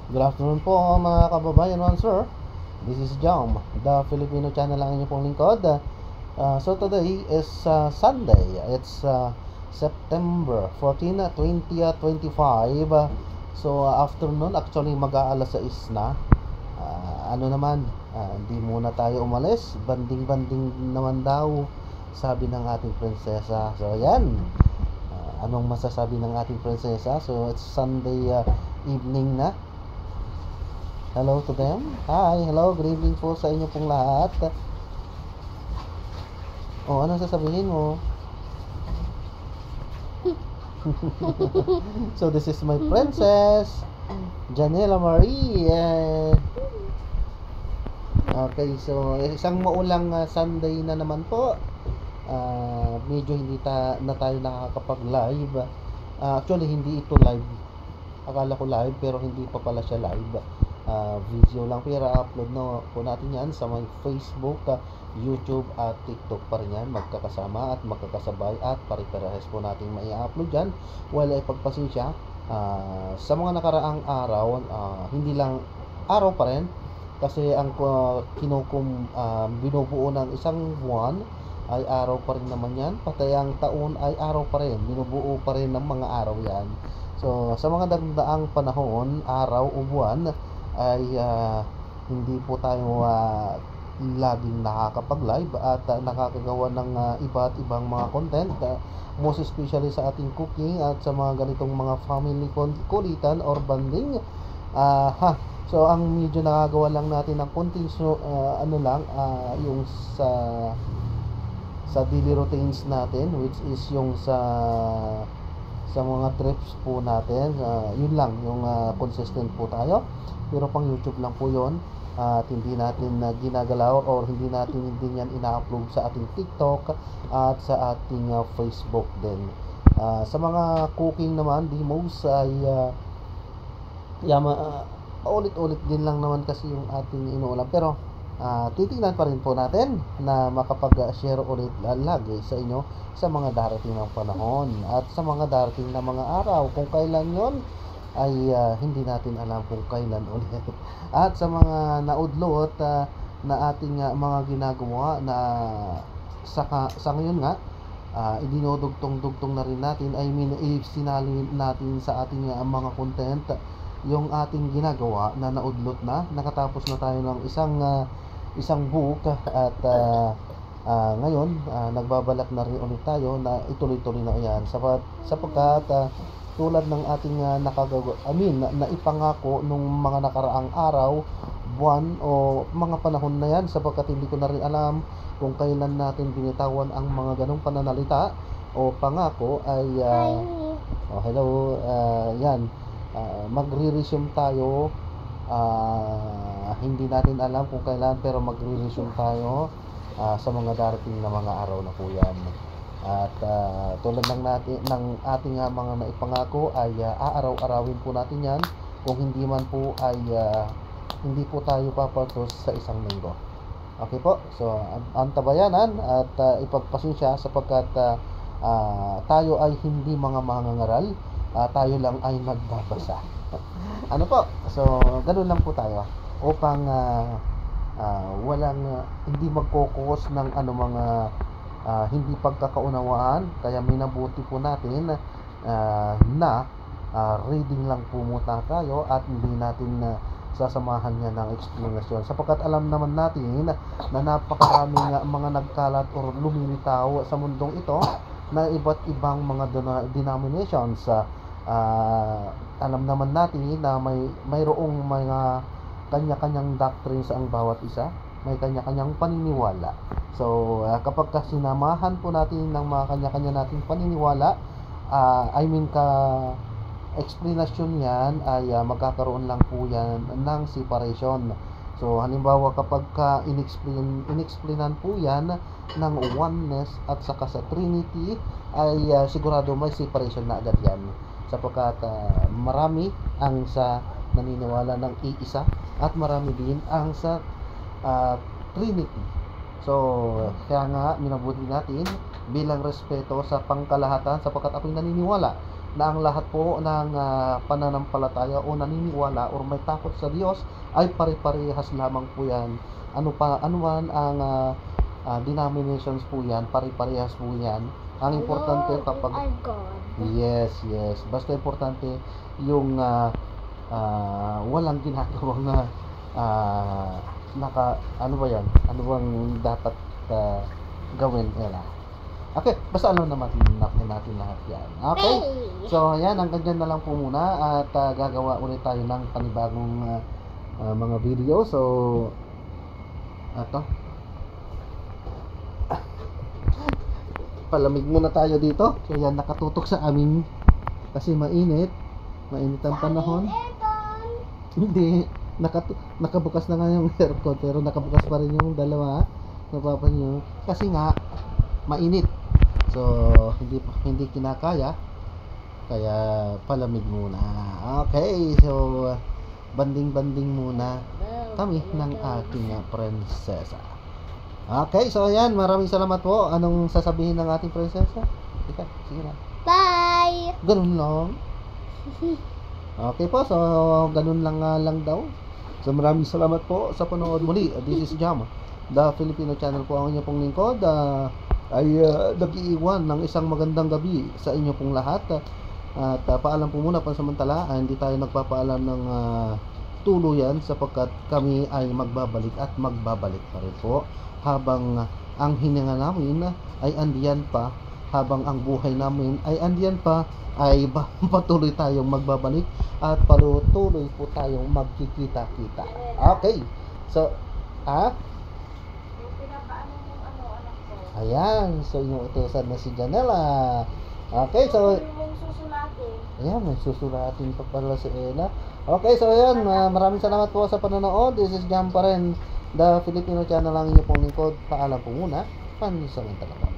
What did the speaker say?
Good afternoon po mga kababayan once sir. This is Jom, the Filipino channel lang inyong pong lingkod. So today is Sunday. It's September 14, 2025. So afternoon, actually mag-aalas 6 na. Ano naman, hindi muna tayo umalis. Banding-banding naman daw, sabi ng ating prinsesa. So yan, anong masasabi ng ating prinsesa? So it's Sunday evening na. Hello to them. Hi, hello, good evening po sa inyo pong lahat. Oh, ano sasabihin mo? So this is my princess, Janela Marie. Okay, so isang maulang Sunday na naman po. Medyo hindi na tayo nakakapag-live. Actually, hindi ito live. Akala ko live, pero hindi pa pala siya live. Video lang, pero upload na po natin yan sa may Facebook, YouTube at TikTok pa rin yan, magkakasama at magkakasabay at pare-parehas po natin mai-upload yan. Well, ay pagpasensya sa mga nakaraang araw, hindi lang araw pa rin kasi ang binubuo ng isang buwan ay araw pa rin naman yan, pati ang taon ay araw pa rin, binubuo pa rin ng mga araw yan. So sa mga dagdaang panahon, araw o buwan ay hindi po tayo laging nakakapag-live at nakakagawa ng iba't ibang mga content, most especially sa ating cooking at sa mga ganitong mga family kulitan or banding. So ang medyo nakagawa lang natin ng konting yung sa daily routines natin, which is yung sa mga trips po natin, yun lang yung consistent po tayo, pero pang YouTube lang po yun at hindi natin ginagalaw or hindi yan ina-upload sa ating TikTok at sa ating Facebook din. Sa mga cooking naman, demos ay ulit-ulit din lang naman kasi yung ating inuulam, pero titingnan pa rin po natin na makapag-share ulit lagi sa inyo sa mga darating ng panahon at sa mga darating na mga araw. Kung kailan yon ay hindi natin alam kung kailan ulit. At sa mga naudlot na ating mga ginagawa na sa ngayon nga, idinudugtong-dugtong na rin natin, I mean isinali natin sa ating mga content yung ating ginagawa na naudlot na. Nakatapos na tayo ng isang book at ngayon nagbabalak na rin ulit tayo na ituloy-tuloy na yan sapagkat tulad ng ating naipangako nung mga nakaraang araw, buwan o mga panahon na yan, sapagkat hindi ko na rin alam kung kailan natin binitawan ang mga ganong pananalita o pangako ay hello, yan, magre-resume tayo. Hindi natin alam kung kailan, pero magre-resume tayo sa mga darating na mga araw na po yan. At tulad ng ating mga naipangako ay aaraw-arawin po natin yan. Kung hindi man po ay hindi po tayo papatos sa isang linggo. Okay po, so antabayanan at ipagpasensya sapagkat tayo ay hindi mga mangangaral, tayo lang ay nagbabasa. Ano po, so ganoon lang po tayo upang hindi magkokos ng mga hindi pagkakaunawaan. Kaya minabuti po natin na reading lang po muna tayo at hindi natin sasamahan niya ng explanation, sapagkat alam naman natin na napakaraming mga nagkalat or lumilitaw sa mundong ito na iba't ibang mga denominations. Alam naman natin na mayroong mga kanya-kanyang doctrines ang bawat isa, may kanya-kanyang paniniwala. So kapag sinamahan po natin ng mga kanya-kanya nating paniniwala, explanation yan, ay magkakaroon lang po yan ng separation. So halimbawa kapag inexplainan po yan ng oneness at saka sa Trinity, ay sigurado may separation na agad yan, sapagkat marami ang sa naniniwala ng iisa at marami din ang sa Trinity. So kaya nga minabuti natin bilang respeto sa pangkalahatan, sapagkat ako'y naniniwala na ang lahat po ng pananampalataya o naniniwala o may takot sa Diyos ay pare-parehas lamang po yan. Ano man ang denominations po yan, pare-parehas po yan. Ang importante kapag yes, basta importante yung walang ginagawang ano ba yan? Ano bang dapat gawin nila? Okay, basta alam naman natin lahat yan. Okay, so yan, hanggang dyan na lang po muna at gagawa ulit tayo ng panibagong mga video. So, ato palamig muna tayo dito. So yan, nakatutok sa amin kasi mainit ang panahon. Hindi, nakabukas na nga yung aircon pero nakabukas pa rin yung dalawa. Napapan nyo kasi nga mainit. So hindi kinakaya kaya palamig muna. Okay, so banding muna kami ng ating prinsesa. Okay, so ayan, maraming salamat po. Anong sasabihin ng ating prinsesa? Ika, sige na. Bye! Ganun lang. Okay po, so ganun lang daw. So maraming salamat po sa panonood muli. This is Jam, the Filipino channel po ang inyo pong lingkod. Ay nag-iiwan ng isang magandang gabi sa inyo pong lahat. At paalam po muna pansamantala. Hindi tayo nagpapaalam ng tuluyan sapagkat kami ay magbabalik at magbabalik pa rin po habang ang hininga namin ay andiyan pa, habang ang buhay namin ay andiyan pa, ay patuloy tayong magbabalik at patuloy po tayong magkikita-kita. Okay, so ayan, so yung utusan na si Janela. Okay, so ayan, may susulatin pa pala si Ella. Okay, so ayan, maraming salamat po sa panonood. This is Jam pa rin, the Filipino channel lang inyo pong lingkod. Paalam po muna, pansamantala po.